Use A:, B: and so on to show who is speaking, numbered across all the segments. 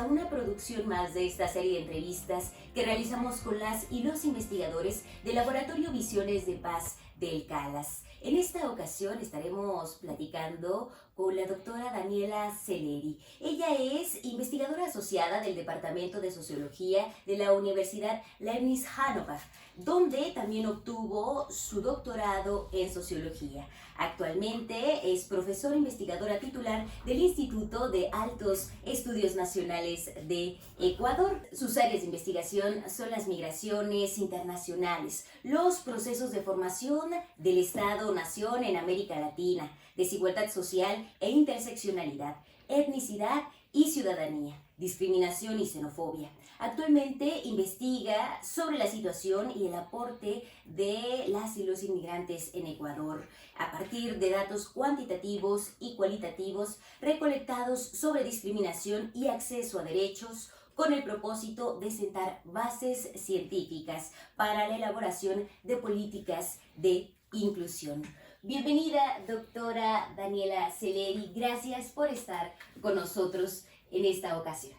A: a una producción más de esta serie de entrevistas que realizamos con las y los investigadores del Laboratorio Visiones de Paz del CALAS. En esta ocasión estaremos platicando con la doctora Daniela Celeri. Ella es investigadora asociada del Departamento de Sociología de la Universidad Leibniz Hannover, donde también obtuvo su doctorado en Sociología. Actualmente es profesora investigadora titular del Instituto de Altos Estudios Nacionales de Ecuador. Sus áreas de investigación son las migraciones internacionales, los procesos de formación del Estado-nación en América Latina, desigualdad social e interseccionalidad, etnicidad y ciudadanía, discriminación y xenofobia. Actualmente investiga sobre la situación y el aporte de las y los inmigrantes en Ecuador a partir de datos cuantitativos y cualitativos recolectados sobre discriminación y acceso a derechos, con el propósito de sentar bases científicas para la elaboración de políticas de inclusión. Bienvenida, doctora Daniela Celeri. Gracias por estar con nosotros en esta ocasión.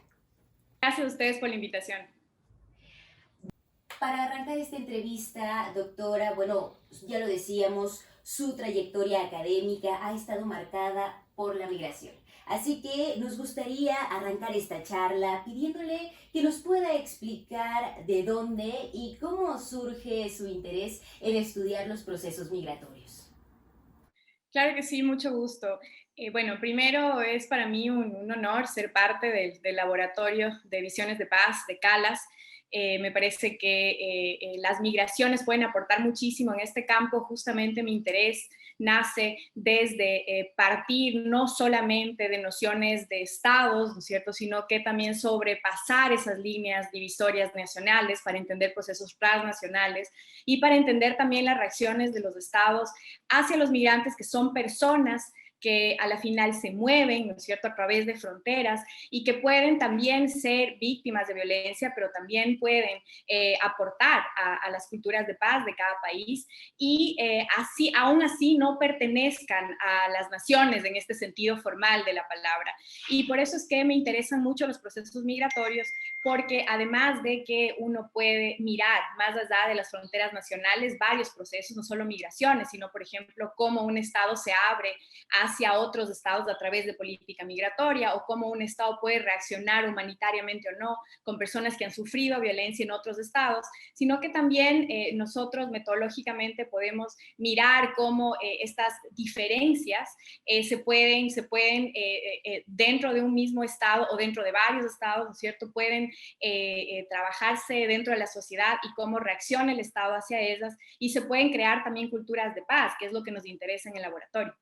B: Gracias a ustedes por la invitación.
A: Para arrancar esta entrevista, doctora, bueno, ya lo decíamos, su trayectoria académica ha estado marcada por la migración. Así que nos gustaría arrancar esta charla pidiéndole que nos pueda explicar de dónde y cómo surge su interés en estudiar los procesos migratorios.
B: Claro que sí, mucho gusto. Bueno, primero es para mí un honor ser parte del Laboratorio de Visiones de Paz de CALAS. Me parece que las migraciones pueden aportar muchísimo en este campo. Justamente mi interés nace desde partir no solamente de nociones de estados, ¿no es cierto?, sino que también sobrepasar esas líneas divisorias nacionales para entender procesos transnacionales y para entender también las reacciones de los estados hacia los migrantes, que son personas que a la final se mueven, ¿no es cierto?, a través de fronteras y que pueden también ser víctimas de violencia, pero también pueden aportar a las culturas de paz de cada país y aún así no pertenezcan a las naciones en este sentido formal de la palabra. Y por eso es que me interesan mucho los procesos migratorios, porque además de que uno puede mirar más allá de las fronteras nacionales varios procesos, no solo migraciones, sino, por ejemplo, cómo un estado se abre hacia otros estados a través de política migratoria, o cómo un estado puede reaccionar humanitariamente o no con personas que han sufrido violencia en otros estados, sino que también nosotros metodológicamente podemos mirar cómo estas diferencias se pueden dentro de un mismo estado o dentro de varios estados, ¿no es cierto?, pueden trabajarse dentro de la sociedad y cómo reacciona el estado hacia ellas, y se pueden crear también culturas de paz, que es lo que nos interesa en el laboratorio.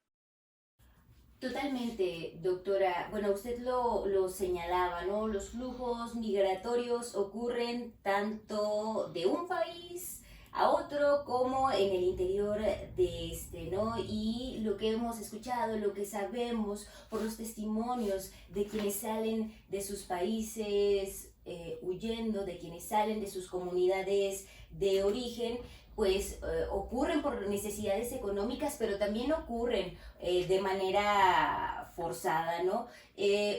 A: Totalmente, doctora. Bueno, usted lo señalaba, ¿no? Los flujos migratorios ocurren tanto de un país a otro como en el interior de este, ¿no? Y lo que hemos escuchado, lo que sabemos por los testimonios de quienes salen de sus países huyendo, de quienes salen de sus comunidades de origen, pues ocurren por necesidades económicas, pero también ocurren de manera forzada, ¿no?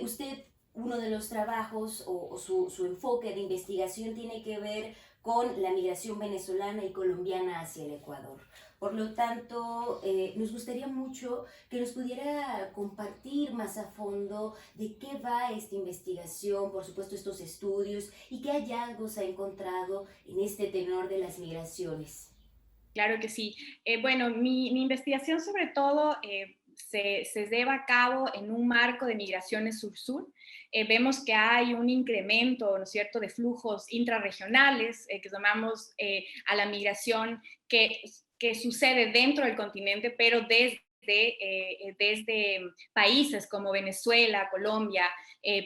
A: Usted, uno de los trabajos o su enfoque de investigación tiene que ver con la migración venezolana y colombiana hacia el Ecuador. Por lo tanto, nos gustaría mucho que nos pudiera compartir más a fondo de qué va esta investigación, por supuesto estos estudios, y qué hallazgos ha encontrado en este tenor de las migraciones.
B: Claro que sí. Bueno, mi investigación sobre todo se lleva a cabo en un marco de migraciones sur-sur. Vemos que hay un incremento, ¿no es cierto?, de flujos intrarregionales, que llamamos a la migración que sucede dentro del continente, pero desde países como Venezuela, Colombia,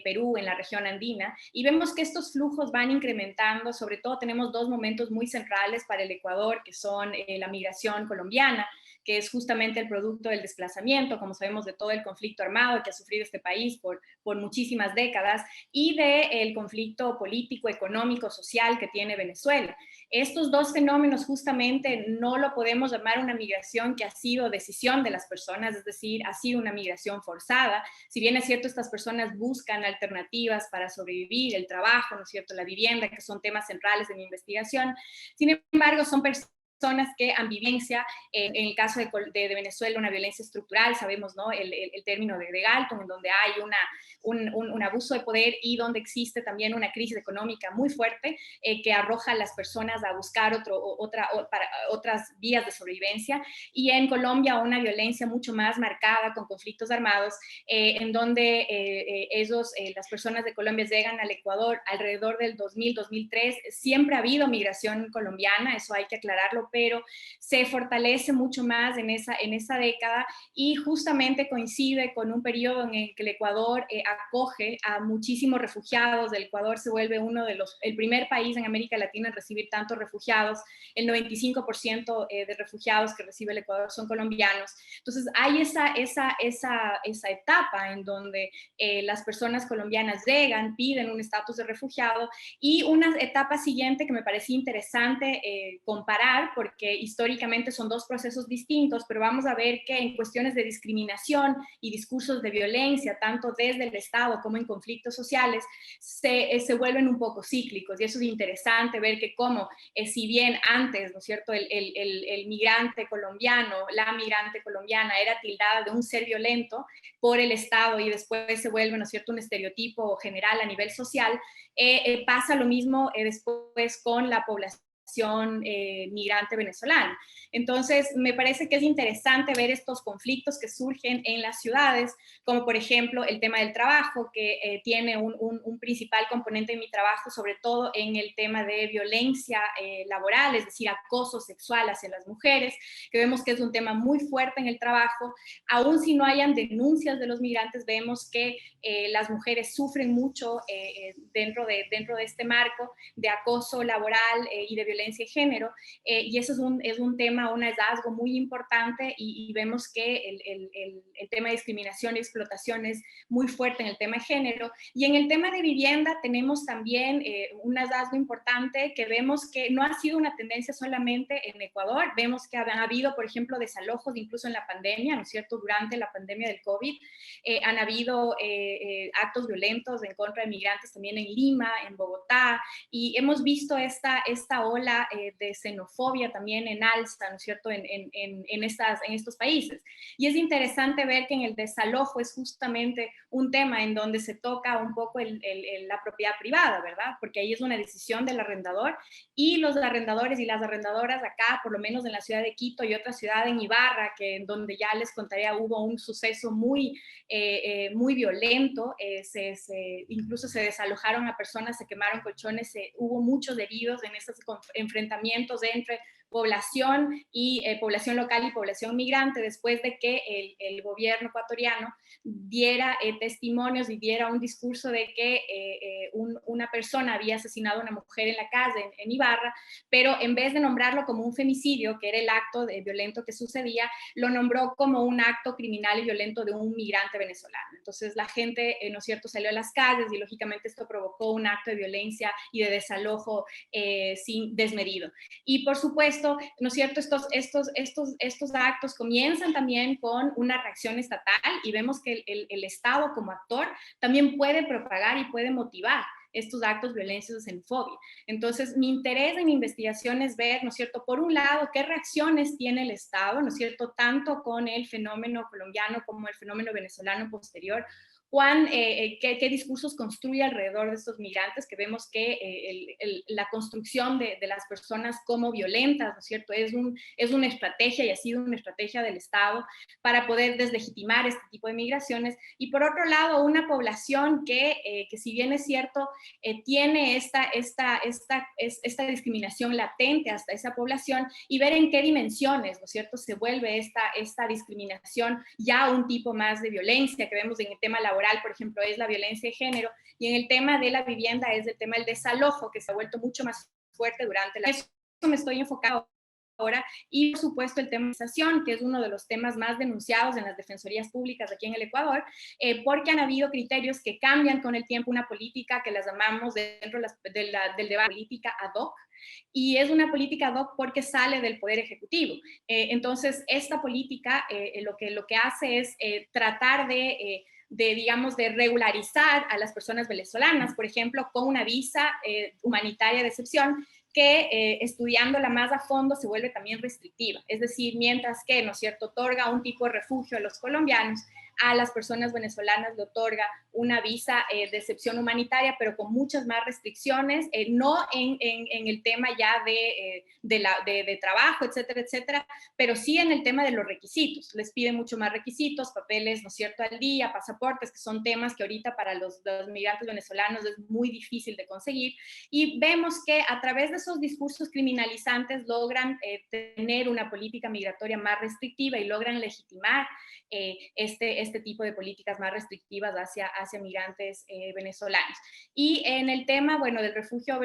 B: Perú, en la región andina, y vemos que estos flujos van incrementando. Sobre todo tenemos dos momentos muy centrales para el Ecuador, que son la migración colombiana, que es justamente el producto del desplazamiento, como sabemos, de todo el conflicto armado que ha sufrido este país por muchísimas décadas, y del conflicto político, económico, social que tiene Venezuela. Estos dos fenómenos justamente no lo podemos llamar una migración que ha sido decisión de las personas, es decir, ha sido una migración forzada. Si bien es cierto, estas personas buscan alternativas para sobrevivir, el trabajo, ¿no es cierto?, la vivienda, que son temas centrales de mi investigación. Sin embargo, son personas que han vivencia, en el caso de Venezuela, una violencia estructural, sabemos, ¿no?, el término de Galton, en donde hay un abuso de poder y donde existe también una crisis económica muy fuerte que arroja a las personas a buscar otras vías de sobrevivencia. Y en Colombia una violencia mucho más marcada con conflictos armados, en donde las personas de Colombia llegan al Ecuador alrededor del 2000-2003. Siempre ha habido migración colombiana, eso hay que aclararlo, pero se fortalece mucho más en esa década y justamente coincide con un periodo en el que el Ecuador acoge a muchísimos refugiados. El Ecuador se vuelve el primer país en América Latina en recibir tantos refugiados. El 95% de refugiados que recibe el Ecuador son colombianos. Entonces hay esa etapa en donde las personas colombianas llegan, piden un estatus de refugiado, y una etapa siguiente que me parecía interesante comparar, porque históricamente son dos procesos distintos, pero vamos a ver que en cuestiones de discriminación y discursos de violencia, tanto desde el Estado como en conflictos sociales, se vuelven un poco cíclicos, y eso es interesante ver que como, si bien antes, ¿no es cierto?, el migrante colombiano, la migrante colombiana era tildada de un ser violento por el Estado y después se vuelve, ¿no es cierto?, un estereotipo general a nivel social, pasa lo mismo después con la población migrante venezolana. Entonces, me parece que es interesante ver estos conflictos que surgen en las ciudades, como por ejemplo el tema del trabajo, que tiene un principal componente en mi trabajo, sobre todo en el tema de violencia laboral, es decir, acoso sexual hacia las mujeres, que vemos que es un tema muy fuerte en el trabajo. Aún si no hayan denuncias de los migrantes, vemos que las mujeres sufren mucho dentro de este marco de acoso laboral y de violencia de género, y eso es un tema, un hallazgo muy importante, y vemos que el tema de discriminación y explotación es muy fuerte en el tema de género. Y en el tema de vivienda tenemos también un hallazgo importante, que vemos que no ha sido una tendencia solamente en Ecuador, vemos que ha habido, por ejemplo, desalojos incluso en la pandemia, ¿no es cierto?, durante la pandemia del COVID, han habido actos violentos en contra de migrantes también en Lima, en Bogotá, y hemos visto esta ola de xenofobia también en alza, ¿no es cierto?, en estos países. Y es interesante ver que en el desalojo es justamente un tema en donde se toca un poco la propiedad privada, ¿verdad? Porque ahí es una decisión del arrendador, y los arrendadores y las arrendadoras acá, por lo menos en la ciudad de Quito y otra ciudad en Ibarra, que en donde ya les contaría hubo un suceso muy violento, incluso se desalojaron a personas, se quemaron colchones, hubo muchos heridos en esos enfrentamientos entre población y población local y población migrante, después de que el gobierno ecuatoriano diera testimonios y diera un discurso de que una persona había asesinado a una mujer en la calle en Ibarra, pero en vez de nombrarlo como un femicidio, que era el acto violento que sucedía, lo nombró como un acto criminal y violento de un migrante venezolano. Entonces la gente, ¿no es cierto?, salió a las calles, y lógicamente esto provocó un acto de violencia y de desalojo desmedido. Y por supuesto, ¿no es cierto?, estos actos comienzan también con una reacción estatal, y vemos que el Estado como actor también puede propagar y puede motivar estos actos violentos de xenofobia. Entonces, mi interés en mi investigación es ver, ¿no es cierto?, por un lado, qué reacciones tiene el Estado, ¿no es cierto?, tanto con el fenómeno colombiano como el fenómeno venezolano posterior, qué discursos construye alrededor de estos migrantes, que vemos que la construcción de las personas como violentas, ¿no es cierto?, es una estrategia, y ha sido una estrategia del Estado para poder deslegitimar este tipo de migraciones. Y por otro lado, una población que si bien es cierto, tiene esta discriminación latente hasta esa población, y ver en qué dimensiones, ¿no es cierto?, se vuelve esta discriminación ya un tipo más de violencia, que vemos en el tema laboral, por ejemplo, es la violencia de género, y en el tema de la vivienda es el tema del desalojo, que se ha vuelto mucho más fuerte durante la... Eso me estoy enfocando ahora, y por supuesto el tema de la organización, que es uno de los temas más denunciados en las defensorías públicas aquí en el Ecuador, porque han habido criterios que cambian con el tiempo, una política que las llamamos dentro del debate política ad hoc, Y es una política ad hoc porque sale del Poder Ejecutivo. Entonces, esta política lo que hace es tratar digamos, de regularizar a las personas venezolanas, por ejemplo, con una visa humanitaria de excepción, que estudiándola más a fondo se vuelve también restrictiva. Es decir, mientras que, ¿no es cierto?, otorga un tipo de refugio a los colombianos, a las personas venezolanas le otorga una visa de excepción humanitaria, pero con muchas más restricciones, no en el tema ya de trabajo, etcétera, etcétera, pero sí en el tema de los requisitos. Les pide mucho más requisitos, papeles, ¿no es cierto?, al día, pasaportes, que son temas que ahorita para los migrantes venezolanos es muy difícil de conseguir. Y vemos que a través de esos discursos criminalizantes logran tener una política migratoria más restrictiva y logran legitimar este tipo de políticas más restrictivas hacia migrantes venezolanos. Y en el tema, bueno, del refugio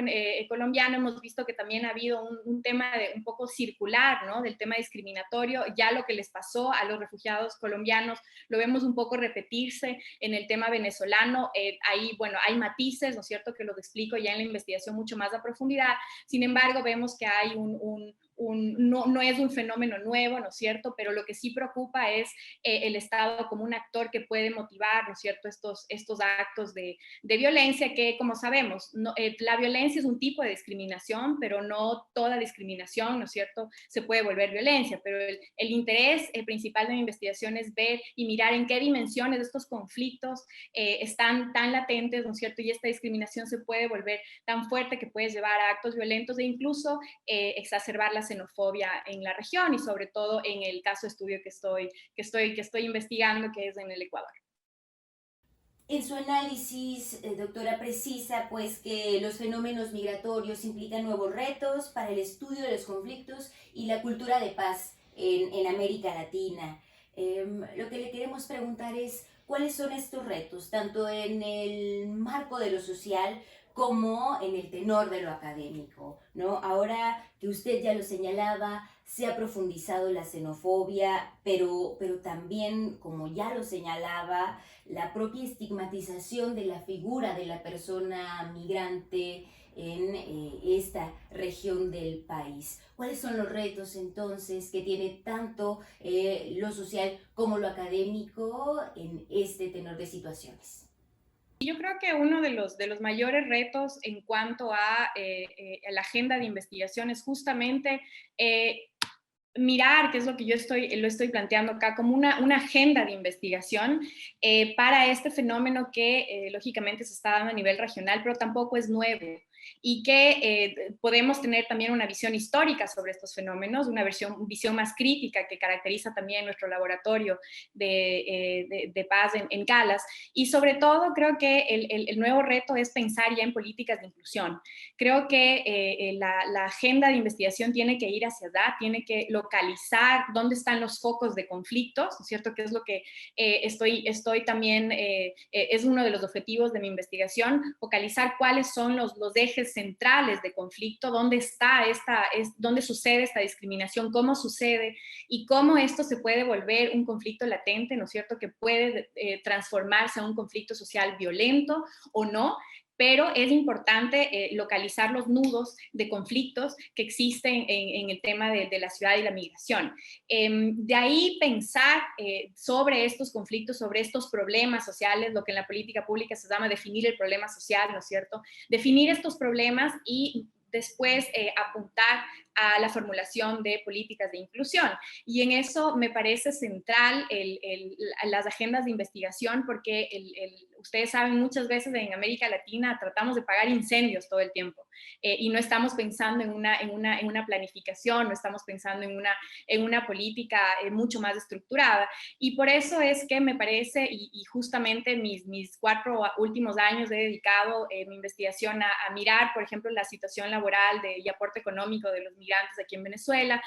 B: colombiano, hemos visto que también ha habido un tema un poco circular, ¿no?, del tema discriminatorio. Ya lo que les pasó a los refugiados colombianos lo vemos un poco repetirse en el tema venezolano. Ahí, bueno, hay matices, ¿no es cierto?, que los explico ya en la investigación mucho más a profundidad. Sin embargo, vemos que hay no es un fenómeno nuevo, ¿no es cierto?, pero lo que sí preocupa es el Estado como un actor que puede motivar, ¿no es cierto?, estos actos de violencia que, como sabemos, la violencia es un tipo de discriminación, pero no toda discriminación, ¿no es cierto?, se puede volver violencia, pero el interés principal de mi investigación es ver y mirar en qué dimensiones de estos conflictos están tan latentes, ¿no es cierto?, y esta discriminación se puede volver tan fuerte que puede llevar a actos violentos e incluso exacerbar la xenofobia en la región y sobre todo en el caso de estudio que estoy investigando, que es en el Ecuador.
A: En su análisis, doctora, precisa pues que los fenómenos migratorios implican nuevos retos para el estudio de los conflictos y la cultura de paz en América Latina. Lo que le queremos preguntar es cuáles son estos retos, tanto en el marco de lo social como en el tenor de lo académico, ¿no? Ahora que usted ya lo señalaba, se ha profundizado la xenofobia, pero también, como ya lo señalaba, la propia estigmatización de la figura de la persona migrante en esta región del país. ¿Cuáles son los retos entonces que tiene tanto lo social como lo académico en este tenor de situaciones?
B: Yo creo que uno de los mayores retos en cuanto a la agenda de investigación es justamente mirar, que es lo que lo estoy planteando acá, como una agenda de investigación para este fenómeno que lógicamente se está dando a nivel regional, pero tampoco es nuevo y que podemos tener también una visión histórica sobre estos fenómenos, una visión más crítica que caracteriza también nuestro laboratorio de paz en Calas. Y sobre todo creo que el nuevo reto es pensar ya en políticas de inclusión. Creo que la agenda de investigación tiene que ir hacia allá, tiene que localizar dónde están los focos de conflictos, ¿no es cierto? Que es lo que estoy también, es uno de los objetivos de mi investigación, focalizar cuáles son los ejes centrales de conflicto, dónde sucede esta discriminación, cómo sucede y cómo esto se puede volver un conflicto latente, ¿no es cierto? Que puede transformarse a un conflicto social violento o no, pero es importante localizar los nudos de conflictos que existen en el tema de la ciudad y la migración. De ahí pensar sobre estos conflictos, sobre estos problemas sociales, lo que en la política pública se llama definir el problema social, ¿no es cierto? Definir estos problemas y después apuntar a la formulación de políticas de inclusión. Y en eso me parece central las agendas de investigación porque ustedes saben, muchas veces en América Latina tratamos de apagar incendios todo el tiempo y no estamos pensando en una planificación, no estamos pensando en una política mucho más estructurada. Y por eso es que me parece, y justamente mis 4 últimos años he dedicado mi investigación a mirar, por ejemplo, la situación laboral y aporte económico de los migrantes aquí en Venezuela,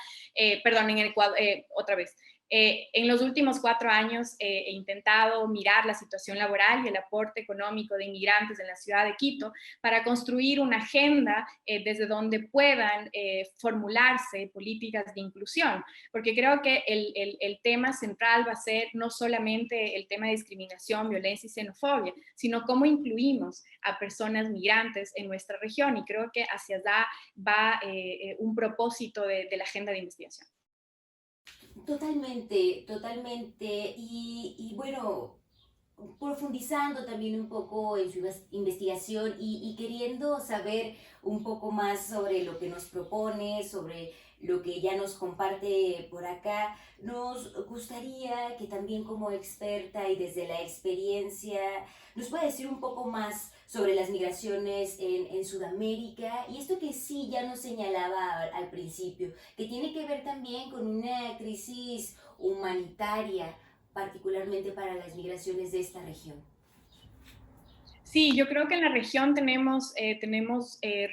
B: perdón, en el Ecuador, otra vez, En los últimos 4 años he intentado mirar la situación laboral y el aporte económico de inmigrantes en la ciudad de Quito para construir una agenda desde donde puedan formularse políticas de inclusión, porque creo que el tema central va a ser no solamente el tema de discriminación, violencia y xenofobia, sino cómo incluimos a personas migrantes en nuestra región, y creo que hacia allá va un propósito de la agenda de investigación.
A: Totalmente, totalmente. Y bueno, profundizando también un poco en su investigación y queriendo saber un poco más sobre lo que nos propone, sobre lo que ya nos comparte por acá, nos gustaría que también como experta y desde la experiencia nos pueda decir un poco más sobre las migraciones en Sudamérica y esto que sí ya nos señalaba al principio, que tiene que ver también con una crisis humanitaria particularmente para las migraciones de esta región.
B: Sí, yo creo que en la región tenemos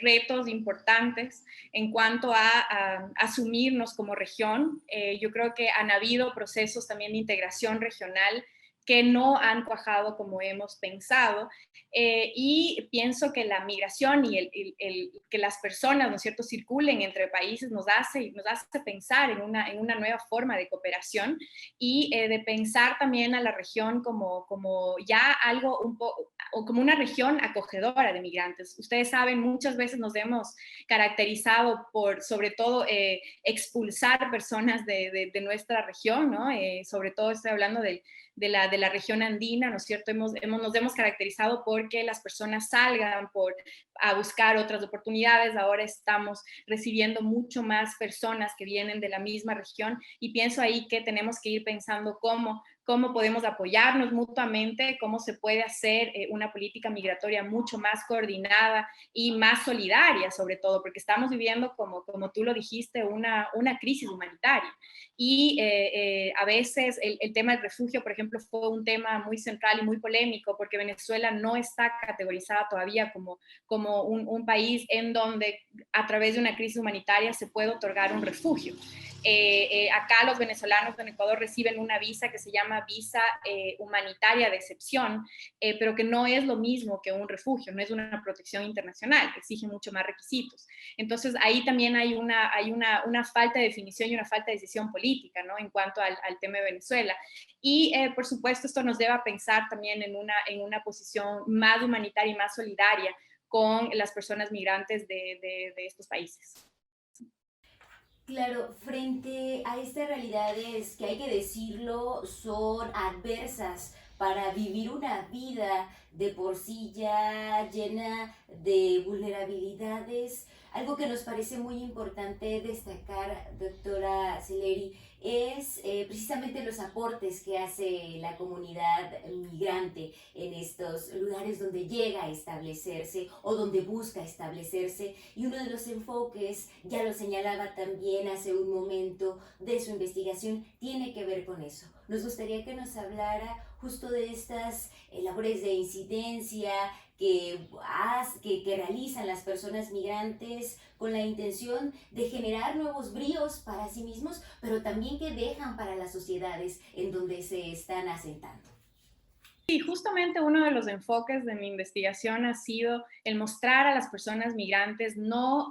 B: retos importantes en cuanto a asumirnos como región. Yo creo que han habido procesos también de integración regional que no han cuajado como hemos pensado. Y pienso que la migración y que las personas, ¿no es cierto?, circulen entre países nos hace pensar en una nueva forma de cooperación y de pensar también a la región como ya algo un poco, o como una región acogedora de migrantes. Ustedes saben, muchas veces nos hemos caracterizado por, sobre todo, expulsar personas de nuestra región, ¿no? Sobre todo estoy hablando de la región andina, ¿no es cierto? Nos hemos caracterizado porque las personas salgan a buscar otras oportunidades. Ahora estamos recibiendo mucho más personas que vienen de la misma región y pienso ahí que tenemos que ir pensando cómo podemos apoyarnos mutuamente, cómo se puede hacer una política migratoria mucho más coordinada y más solidaria, sobre todo, porque estamos viviendo, como tú lo dijiste, una crisis humanitaria. Y a veces el tema del refugio, por ejemplo, fue un tema muy central y muy polémico, porque Venezuela no está categorizada todavía como un país en donde a través de una crisis humanitaria se puede otorgar un refugio. Acá los venezolanos en Ecuador reciben una visa que se llama visa humanitaria de excepción, pero que no es lo mismo que un refugio, no es una protección internacional, exige mucho más requisitos. Entonces ahí también hay una falta de definición y una falta de decisión política, ¿no?, en cuanto al tema de Venezuela. Y por supuesto esto nos lleva a pensar también en una posición más humanitaria y más solidaria con las personas migrantes de estos países.
A: Claro, frente a estas realidades que hay que decirlo son adversas para vivir una vida de por sí ya llena de vulnerabilidades, algo que nos parece muy importante destacar, doctora Celeri, es precisamente los aportes que hace la comunidad migrante en estos lugares donde llega a establecerse o donde busca establecerse. Y uno de los enfoques, ya lo señalaba también hace un momento, de su investigación tiene que ver con eso. Nos gustaría que nos hablara justo de estas labores de incidencia que realizan las personas migrantes con la intención de generar nuevos bríos para sí mismos, pero también que dejan para las sociedades en donde se están asentando.
B: Sí, justamente uno de los enfoques de mi investigación ha sido el mostrar a las personas migrantes no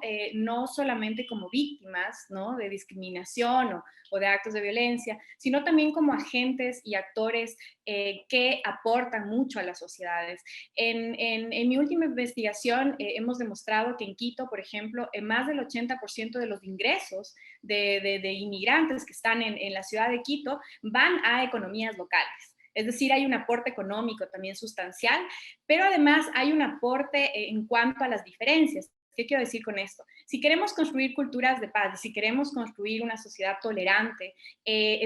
B: solamente como víctimas, ¿no?, de discriminación o de actos de violencia, sino también como agentes y actores que aportan mucho a las sociedades. En mi última investigación hemos demostrado que en Quito, por ejemplo, más del 80% de los ingresos de inmigrantes que están en la ciudad de Quito van a economías locales. Es decir, hay un aporte económico también sustancial, pero además hay un aporte en cuanto a las diferencias. ¿Qué quiero decir con esto? Si queremos construir culturas de paz, si queremos construir una sociedad tolerante,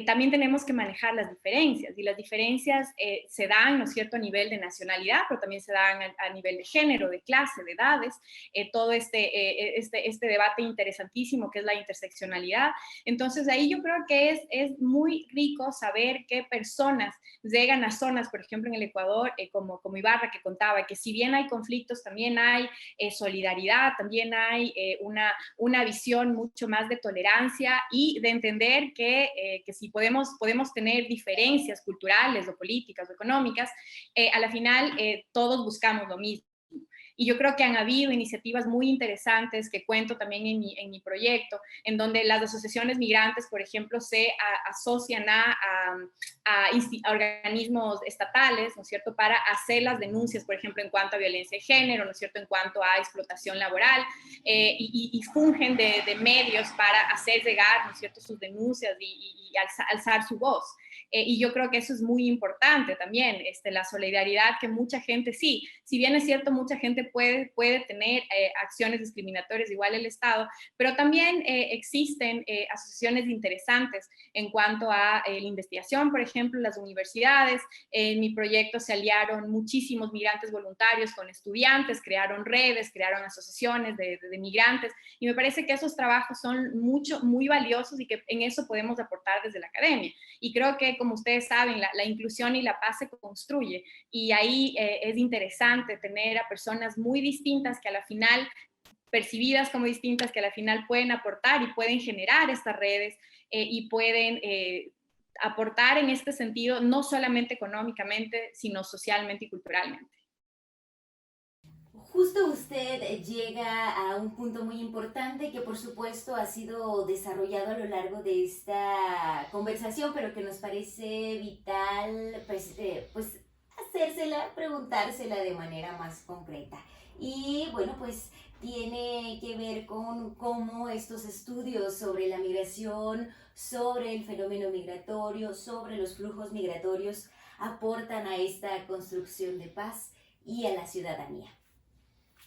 B: también tenemos que manejar las diferencias. Y las diferencias se dan, ¿no es cierto?, a nivel de nacionalidad, pero también se dan a nivel de género, de clase, de edades. Todo este debate interesantísimo que es la interseccionalidad. Entonces, ahí yo creo que es muy rico saber qué personas llegan a zonas, por ejemplo, en el Ecuador, como Ibarra, que contaba, que si bien hay conflictos, también hay solidaridad, también hay una visión mucho más de tolerancia y de entender que si podemos tener diferencias culturales o políticas o económicas, a la final todos buscamos lo mismo. Y yo creo que han habido iniciativas muy interesantes que cuento también en mi proyecto, en donde las asociaciones migrantes, por ejemplo, se asocian a organismos estatales, ¿no es cierto?, para hacer las denuncias, por ejemplo, en cuanto a violencia de género, ¿no es cierto?, en cuanto a explotación laboral, y fungen de medios para hacer llegar, ¿no es cierto?, sus denuncias y alzar su voz. Y yo creo que eso es muy importante también, la solidaridad que mucha gente, sí, si bien es cierto, mucha gente puede tener acciones discriminatorias, igual el Estado, pero también existen asociaciones interesantes en cuanto a la investigación, por ejemplo, las universidades. En mi proyecto se aliaron muchísimos migrantes voluntarios con estudiantes, crearon redes, crearon asociaciones de migrantes, y me parece que esos trabajos son muy valiosos y que en eso podemos aportar desde la academia. Y creo que, como ustedes saben, la inclusión y la paz se construye, y ahí es interesante tener a personas muy distintas que a la final, percibidas como distintas, que a la final pueden aportar y pueden generar estas redes y pueden aportar en este sentido, no solamente económicamente, sino socialmente y culturalmente.
A: Justo usted llega a un punto muy importante que por supuesto ha sido desarrollado a lo largo de esta conversación, pero que nos parece vital pues hacérsela, preguntársela de manera más concreta. Y bueno, pues tiene que ver con cómo estos estudios sobre la migración, sobre el fenómeno migratorio, sobre los flujos migratorios aportan a esta construcción de paz y a la ciudadanía.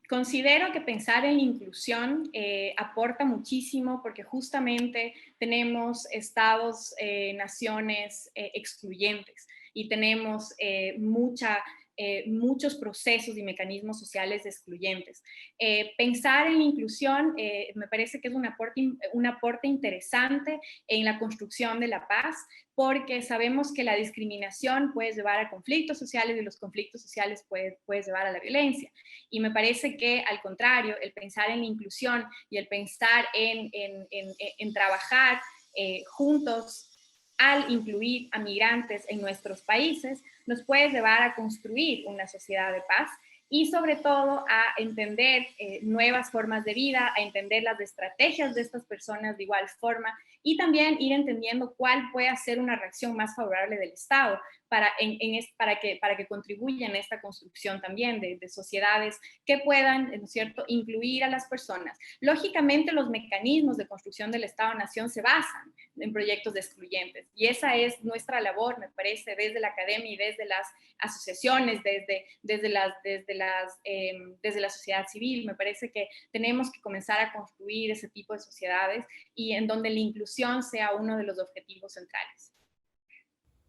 B: Considero que pensar en la inclusión aporta muchísimo porque justamente tenemos estados, naciones excluyentes, y tenemos muchos procesos y mecanismos sociales excluyentes. Pensar en la inclusión me parece que es un aporte interesante en la construcción de la paz, porque sabemos que la discriminación puede llevar a conflictos sociales, y los conflictos sociales puede llevar a la violencia. Y me parece que, al contrario, el pensar en la inclusión y el pensar en trabajar juntos al incluir a migrantes en nuestros países, nos puede llevar a construir una sociedad de paz y, sobre todo, a entender nuevas formas de vida, a entender las estrategias de estas personas de igual forma, y también ir entendiendo cuál puede ser una reacción más favorable del Estado para que contribuyan a esta construcción también de sociedades que puedan, ¿no es cierto?, incluir a las personas. Lógicamente, los mecanismos de construcción del Estado-Nación se basan en proyectos excluyentes, y esa es nuestra labor, me parece, desde la academia y desde las asociaciones, desde la sociedad civil. Me parece que tenemos que comenzar a construir ese tipo de sociedades, y en donde la inclusión sea uno de los objetivos centrales.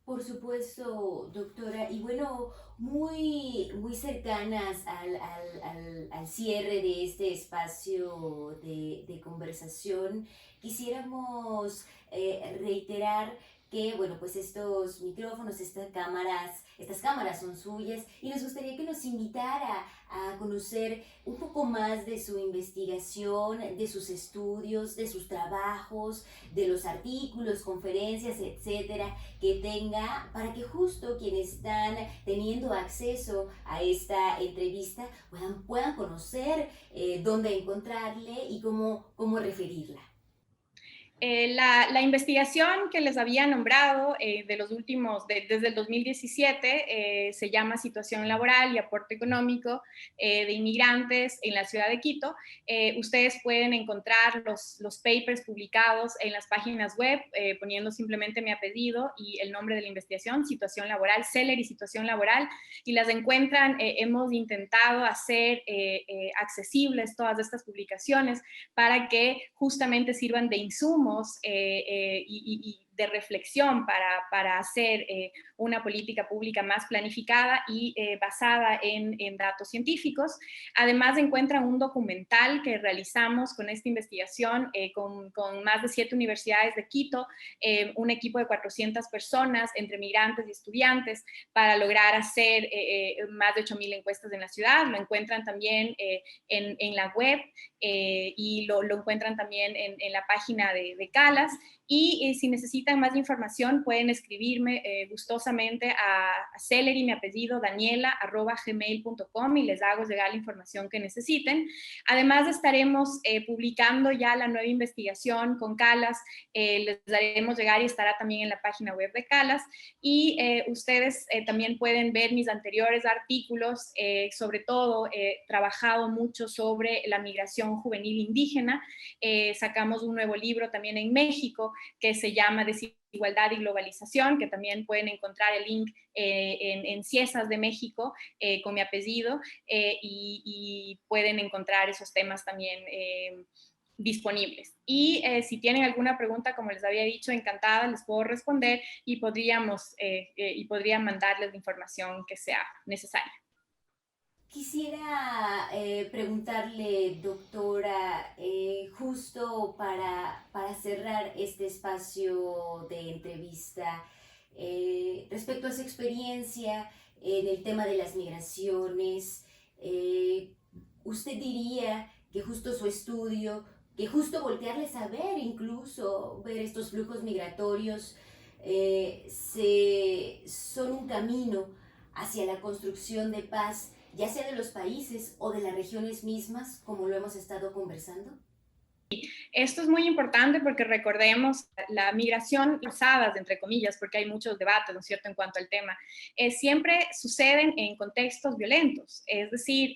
A: Por supuesto, doctora. Y bueno, muy cercanas al cierre de este espacio de conversación, quisiéramos reiterar que, bueno, pues estos micrófonos, estas cámaras son suyas, y nos gustaría que nos invitara a conocer un poco más de su investigación, de sus estudios, de sus trabajos, de los artículos, conferencias, etcétera, que tenga, para que justo quienes están teniendo acceso a esta entrevista puedan conocer dónde encontrarle y cómo referirla.
B: La investigación que les había nombrado desde el 2017 se llama Situación laboral y aporte económico de inmigrantes en la ciudad de Quito. Ustedes pueden encontrar los papers publicados en las páginas web poniendo simplemente mi apellido y el nombre de la investigación, Situación laboral, Celery Situación laboral, y las encuentran. Hemos intentado hacer accesibles todas estas publicaciones para que justamente sirvan de insumos y de reflexión para hacer una política pública más planificada y basada en datos científicos. Además encuentran un documental que realizamos con esta investigación con más de 7 universidades de Quito, un equipo de 400 personas entre migrantes y estudiantes para lograr hacer más de 8.000 encuestas en la ciudad. Lo encuentran también en la web y lo encuentran también en la página de Calas. Y si necesitan más información pueden escribirme gustosamente a Celery, mi apellido, daniela@gmail.com, y les hago llegar la información que necesiten. Además estaremos publicando ya la nueva investigación con Calas, les daremos llegar y estará también en la página web de Calas. Y ustedes también pueden ver mis anteriores artículos, sobre todo he trabajado mucho sobre la migración juvenil indígena. Sacamos un nuevo libro también en México que se llama Desigualdad y Globalización, que también pueden encontrar el link en Ciesas de México con mi apellido, y pueden encontrar esos temas también disponibles. Y si tienen alguna pregunta, como les había dicho, encantada les puedo responder y podría mandarles la información que sea necesaria.
A: Quisiera preguntarle, doctora, justo para cerrar este espacio de entrevista, respecto a su experiencia en el tema de las migraciones, ¿usted diría que justo su estudio, que justo voltearles a ver, incluso ver estos flujos migratorios, son un camino hacia la construcción de paz, ya sea de los países o de las regiones mismas, como lo hemos estado conversando?
B: Esto es muy importante porque recordemos la migración forzadas, entre comillas, porque hay muchos debates, ¿no es cierto?, en cuanto al tema, siempre suceden en contextos violentos. Es decir,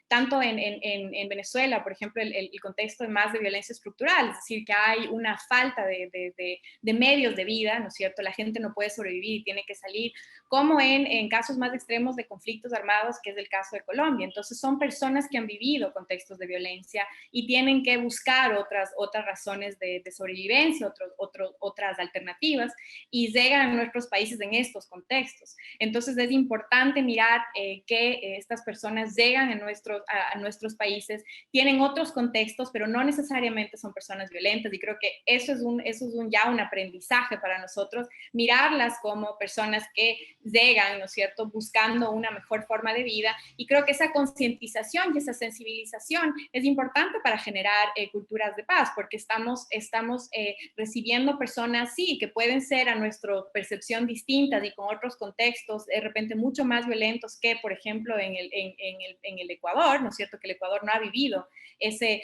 B: tanto en Venezuela, por ejemplo, el contexto es más de violencia estructural, es decir, que hay una falta de medios de vida, ¿no es cierto? La gente no puede sobrevivir y tiene que salir, como en casos más extremos de conflictos armados, que es el caso de Colombia. Entonces, son personas que han vivido contextos de violencia y tienen que buscar otras razones de sobrevivencia, otras alternativas, y llegan a nuestros países en estos contextos. Entonces es importante mirar que estas personas llegan a nuestros países, tienen otros contextos, pero no necesariamente son personas violentas, y creo que eso es ya un aprendizaje para nosotros, mirarlas como personas que llegan, ¿no es cierto?, buscando una mejor forma de vida, y creo que esa concientización y esa sensibilización es importante para generar culturas de paz, porque estamos recibiendo personas, sí, que pueden ser a nuestra percepción distintas y con otros contextos de repente mucho más violentos que, por ejemplo, en el Ecuador, ¿no es cierto?, que el Ecuador no ha vivido ese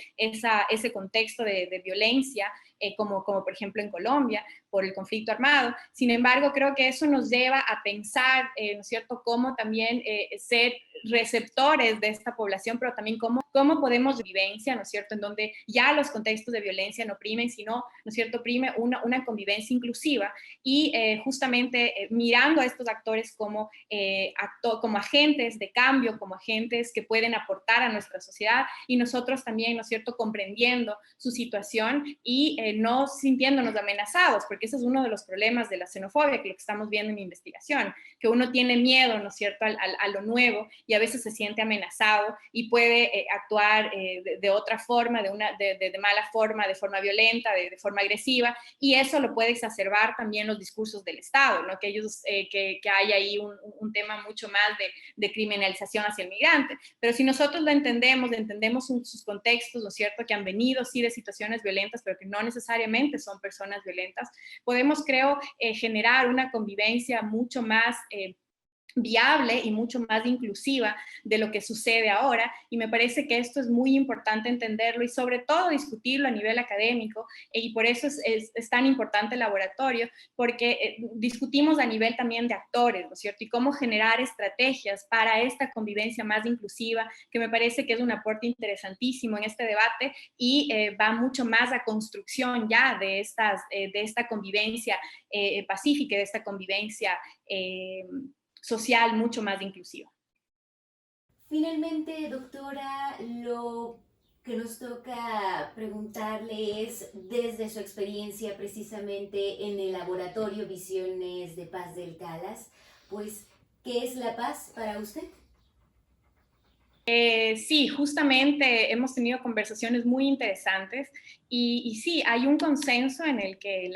B: contexto de violencia, como por ejemplo en Colombia, por el conflicto armado. Sin embargo, creo que eso nos lleva a pensar, ¿no es cierto?, cómo también ser receptores de esta población, pero también cómo podemos vivencia, ¿no es cierto?, en donde ya los contextos de violencia no primen, sino, ¿no es cierto?, prime una convivencia inclusiva, y justamente mirando a estos actores como agentes de cambio, como agentes que pueden aportar a nuestra sociedad, y nosotros también, ¿no es cierto?, comprendiendo su situación y no sintiéndonos amenazados, porque ese es uno de los problemas de la xenofobia, que lo que estamos viendo en mi investigación, que uno tiene miedo, ¿no es cierto?, a lo nuevo, y a veces se siente amenazado y puede actuar de otra forma, de mala forma, de forma violenta, de forma agresiva, y eso lo puede exacerbar también los discursos del Estado, ¿no?, que hay ahí un tema mucho más de criminalización hacia el migrante. Pero si nosotros lo entendemos sus contextos, ¿no es cierto?, que han venido sí de situaciones violentas, pero que no necesariamente son personas violentas, podemos, creo, generar una convivencia mucho más viable y mucho más inclusiva de lo que sucede ahora, y me parece que esto es muy importante entenderlo y sobre todo discutirlo a nivel académico, y por eso es tan importante el laboratorio, porque discutimos a nivel también de actores, ¿no es cierto?, y cómo generar estrategias para esta convivencia más inclusiva, que me parece que es un aporte interesantísimo en este debate, y va mucho más a construcción ya de esta convivencia pacífica, de esta convivencia social mucho más inclusiva.
A: Finalmente, doctora, lo que nos toca preguntarle es, desde su experiencia precisamente en el laboratorio Visiones de Paz del Calas, pues, ¿qué es la paz para usted?
B: Sí, justamente hemos tenido conversaciones muy interesantes y sí, hay un consenso en el que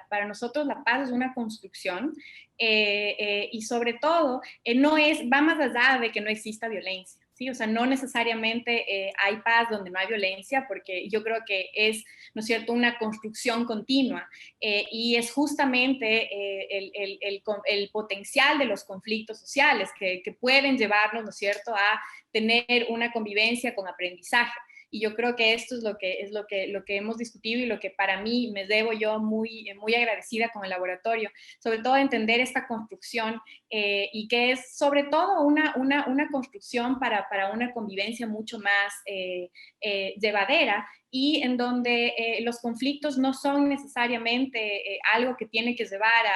B: para nosotros la paz es una construcción y sobre todo no es, va más allá de que no exista violencia. ¿Sí? O sea, no necesariamente hay paz donde no hay violencia, porque yo creo que es, ¿no es cierto?, una construcción continua y es justamente el potencial de los conflictos sociales que pueden llevarnos, ¿no es cierto?, a tener una convivencia con aprendizaje. Y yo creo que esto es lo que hemos discutido y lo que para mí me debo yo muy agradecida con el laboratorio, sobre todo entender esta construcción y que es sobre todo una construcción para una convivencia mucho más llevadera y en donde los conflictos no son necesariamente algo que tiene que llevar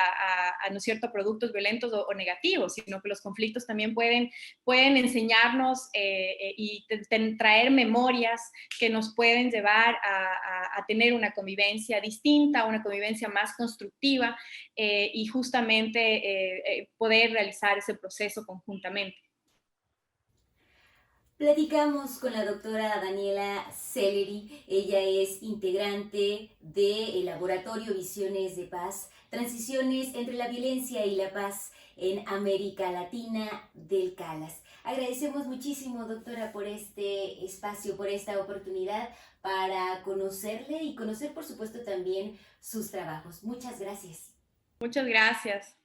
B: ¿no es cierto?, productos violentos o negativos, sino que los conflictos también pueden enseñarnos y traer memorias que nos pueden llevar a tener una convivencia distinta, una convivencia más constructiva y justamente poder realizar ese proceso conjuntamente.
A: Platicamos con la doctora Daniela Sellery. Ella es integrante del Laboratorio Visiones de Paz, Transiciones entre la Violencia y la Paz en América Latina del CALAS. Agradecemos muchísimo, doctora, por este espacio, por esta oportunidad para conocerle y conocer, por supuesto, también sus trabajos. Muchas gracias.
B: Muchas gracias.